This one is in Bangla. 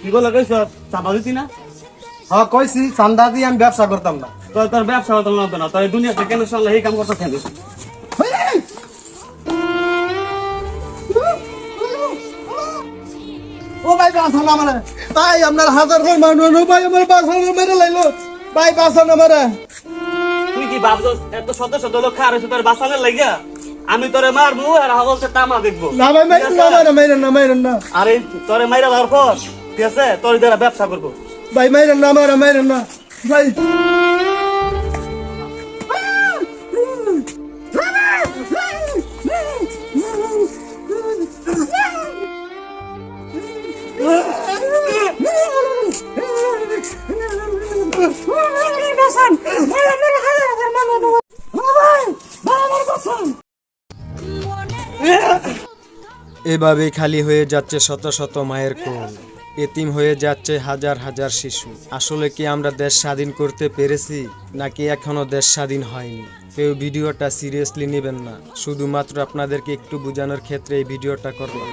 কি বলে কইছ চাপা দিতি না? হ্যাঁ কইছি চান্দা দিয়ে আমি ব্যবসা করতাম না। তোর ব্যবসা হতো না তোর দুনিয়াতে কেন চলে এই কাম করতে কেন? ও ভাই বাঁচান আমারে, ভাই আপনার হাজার করে মানুষ ভাই আমার বাঁচানো মেরে লাইলো, ভাই বাঁচান আমারে। তুই কি ভাবছস এত শত শত লোক খার হইছে তোর বাঁচানোর লাগিয়া? আমি তোরে মারবো আর বলতে তামা দেখবো। না ভাই মাইরেন না, মাইরেন না আরে তোরে মাইরা দেওয়ার পর ঠিক আছে তোর দ্বারা ব্যবসা করবো। ভাই, মাইরেন না মাইরেন না ভাই। এভাবেই খালি হয়ে যাচ্ছে শত শত মায়ের কোল, এতিম হয়ে যাচ্ছে হাজার হাজার শিশু। আসলে কি আমরা দেশ স্বাধীন করতে পেরেছি নাকি এখনো দেশ স্বাধীন হয়নি? কেউ ভিডিওটা সিরিয়াসলি নেবেন না, শুধুমাত্র আপনাদেরকে একটু বোঝানোর ক্ষেত্রে এই ভিডিওটা করলাম।